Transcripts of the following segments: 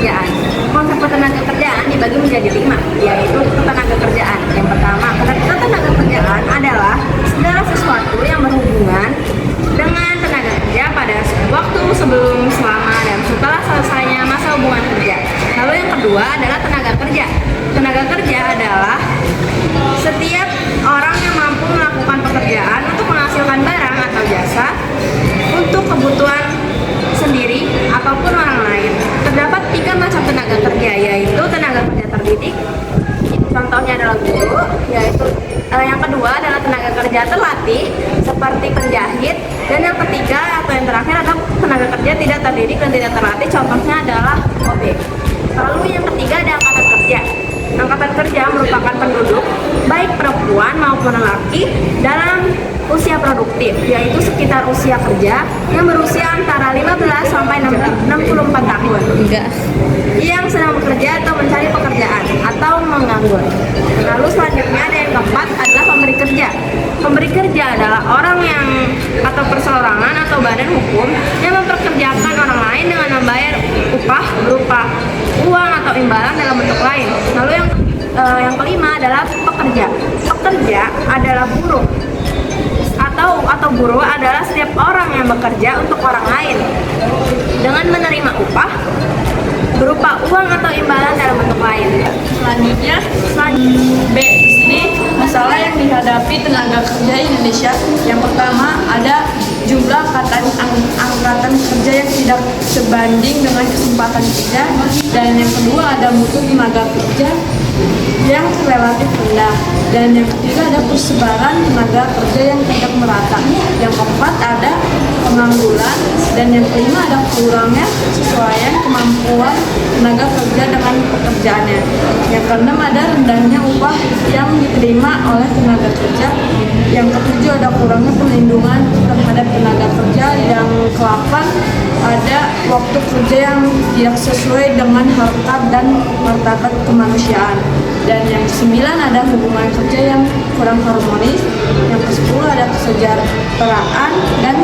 kerjaan. Konsep ketenaga kerjaan dibagi menjadi 5, yaitu ketenaga kerjaan. Yang pertama, ketenaga kerjaan adalah segala sesuatu yang berhubungan dengan tenaga kerja pada waktu sebelum, selama, dan setelah selesainya masa hubungan kerja. Lalu yang kedua adalah tenaga kerja. Tenaga kerja adalah setiap orang yang mampu melakukan pekerjaan untuk menghasilkan barang atau jasa untuk kebutuhan sendiri ataupun orang lain. Terdapat 3 macam tenaga kerja, yaitu tenaga kerja terdidik, contohnya adalah guru, yaitu yang kedua adalah tenaga kerja terlatih seperti penjahit, dan yang ketiga atau yang terakhir adalah tenaga kerja tidak terdidik dan tidak terlatih, contohnya adalah OB. Lalu yang ketiga ada angkatan kerja. Angkatan kerja merupakan penduduk baik perempuan maupun lelaki dalam usia produktif, yaitu sekitar usia kerja yang berusia antara 15 sampai 64 tahun. Yang sedang bekerja atau mencari pekerjaan atau menganggur. Lalu selanjutnya ada yang keempat adalah pemberi kerja. Pemberi kerja adalah orang yang atau perseorangan atau badan hukum yang memperkerjakan orang lain dengan membayar upah berupa uang atau imbalan dalam bentuk lain. Lalu yang kelima adalah pekerja. Pekerja adalah buruh atau buruh adalah setiap orang yang bekerja untuk orang lain dengan menerima upah berupa uang atau imbalan dalam bentuk lain. Selanjutnya B. Di sini masalah yang dihadapi tenaga kerja Indonesia. Yang pertama ada jumlah angkatan kerja yang tidak sebanding dengan kesempatan kerja, dan yang kedua ada mutu tenaga kerja yang relatif rendah, dan yang ketiga ada persebaran tenaga kerja yang tidak merata. Yang keempat ada pengangguran, dan yang kelima ada kurangnya kesesuaian kemampuan tenaga kerja dengan pekerjaannya. Yang keenam ada rendahnya upah yang diterima oleh tenaga kerja. Yang ketujuh ada kurangnya perlindungan terhadap tenaga kerja. Yang ke-8 ada waktu kerja yang tidak sesuai dengan harkat dan martabat kemanusiaan. Dan yang ke-9 ada hubungan kerja yang kurang harmonis. Yang ke-10 ada kesejahteraan dan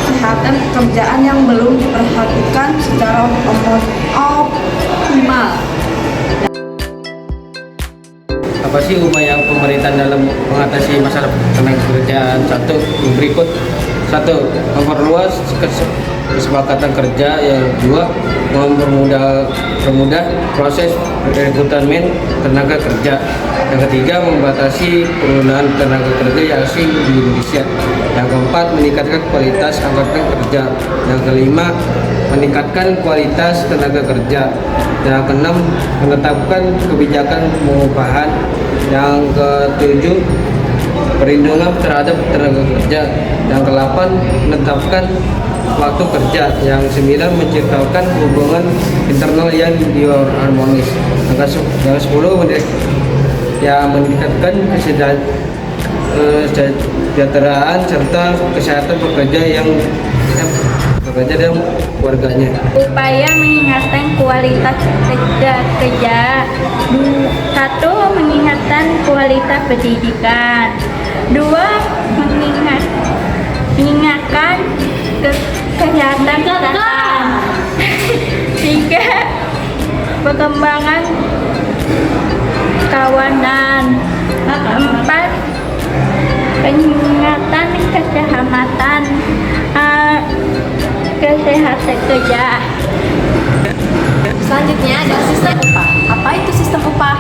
kesehatan pekerjaan yang belum diperhatikan secara optimal. Apa sih upaya pemerintah dalam mengatasi masalah tenaga kerjaan? Berikut. 1. Memperluas kesepakatan kerja. Yang 2. Mempermudah proses rekrutmen tenaga kerja. Yang ketiga, membatasi penggunaan tenaga kerja asing di Indonesia. Yang keempat, meningkatkan kualitas angkatan kerja. Yang kelima, meningkatkan kualitas tenaga kerja. Yang keenam, menetapkan kebijakan pengupahan. Yang ketujuh, perlindungan terhadap tenaga kerja. Yang ke-8, menetapkan waktu kerja. Yang 9, menciptakan hubungan internal yang harmonis. Yang 10, meningkatkan kesejahteraan serta kesehatan pekerja dan keluarganya. Upaya meningkatkan kualitas kerja. 1. Meningkatkan kualitas pendidikan. 2. Meningkatkan kesehatan kesehatan. 3. Perkembangan kawanan. 4. Peningkatan kesehatan kerja. Selanjutnya ada sistem upah. Apa itu sistem upah?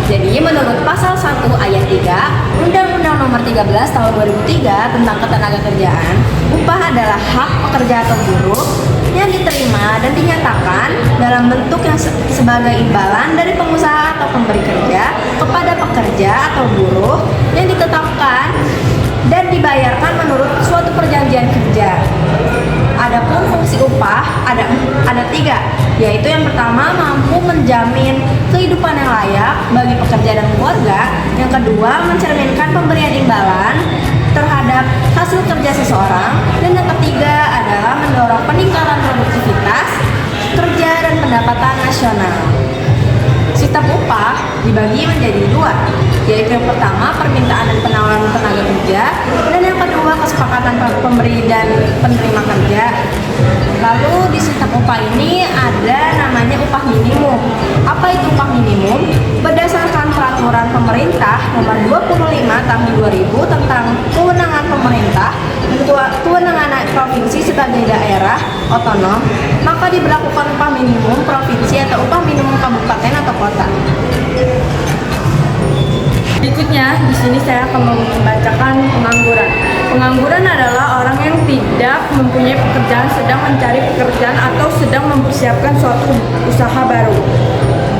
Jadi menurut pasal 1 ayat 3 Undang-Undang Nomor 13 Tahun 2003 tentang Ketenagakerjaan, upah adalah hak pekerja atau buruh yang diterima dan dinyatakan dalam bentuk yang sebagai imbalan dari pengusaha atau pemberi kerja kepada pekerja atau buruh yang ditetapkan dan dibayarkan menurut suatu perjanjian kerja. Adapun fungsi upah ada 3, yaitu yang pertama mampu menjamin kehidupan yang layak bagi pekerja dan keluarga. Yang kedua, mencerminkan pemberian imbalan terhadap hasil kerja seseorang. Dan yang ketiga adalah mendorong peningkatan produktivitas kerja dan pendapatan nasional. Sistem upah dibagi menjadi 2, yaitu yang pertama permintaan dan penawaran tenaga kerja, dan yang kedua kesepakatan pemberi dan penerima kerja. Lalu di sistem upah ini ada namanya upah Pemerintah Nomor 25 Tahun 2000 tentang kewenangan pemerintah kewenangan provinsi sebagai daerah otonom, maka diberlakukan upah minimum provinsi atau upah minimum kabupaten atau kota. Berikutnya, di sini saya akan membacakan pengangguran. Pengangguran adalah orang yang tidak mempunyai pekerjaan, sedang mencari pekerjaan, atau sedang mempersiapkan suatu usaha baru.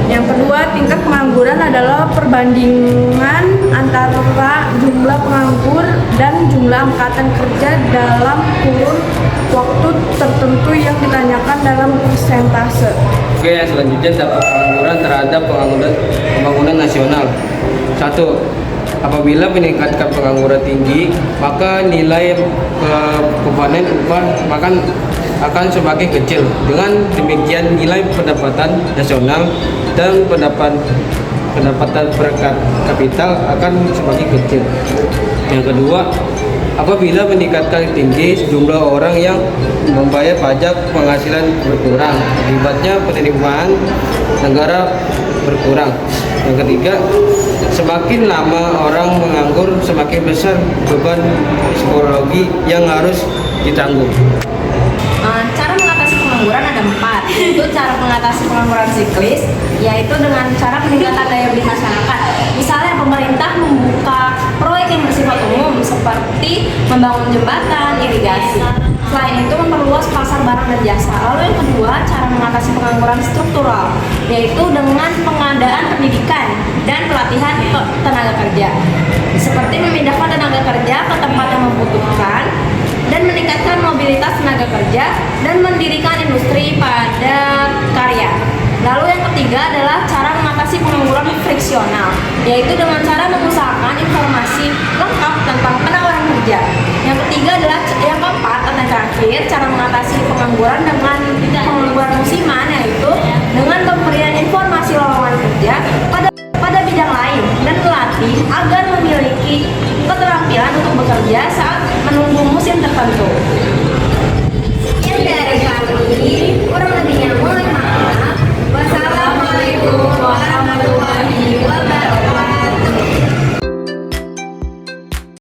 Yang kedua, tingkat pengangguran adalah perbandingan antara jumlah penganggur dan jumlah angkatan kerja dalam kurun waktu tertentu yang ditanyakan dalam persentase. Oke, yang selanjutnya dampak pengangguran terhadap pembangunan nasional. 1. Apabila meningkatkan pengangguran tinggi, maka nilai komponen upah akan semakin kecil. Dengan demikian, nilai pendapatan nasional dan pendapatan per kapital akan semakin kecil. Yang kedua, apabila meningkatkan tinggi jumlah orang yang membayar pajak, penghasilan berkurang, akibatnya penerimaan negara berkurang. Yang ketiga, semakin lama orang menganggur, semakin besar beban psikologi yang harus ditanggung. Cara mengatasi pengangguran ada 4, yaitu cara mengatasi pengangguran siklis, yaitu dengan cara peningkatan daya beli masyarakat. Misalnya pemerintah membuka proyek yang bersifat umum seperti membangun jembatan, irigasi. Selain itu memperluas pasar barang dan jasa. Lalu yang kedua, cara mengatasi pengangguran struktural, yaitu dengan pengadaan pendidikan dan pelatihan tenaga kerja, seperti memindahkan tenaga kerja ke tempat yang membutuhkan dan meningkatkan mobilitas tenaga kerja dan mendirikan industri padat karya. Lalu yang ketiga adalah cara mengatasi pengangguran friksional, yaitu dengan cara mengusahakan informasi lengkap tentang penawaran kerja. Yang ketiga adalah yang keempat atau yang terakhir, cara mengatasi pengangguran dengan pengangguran musiman, yaitu dengan pemberian informasi lowongan kerja pada bidang lain dan melatih agar memiliki keterampilan untuk bekerja saat menunggu musim tertentu. Sekian dari kami, kurang lebihnya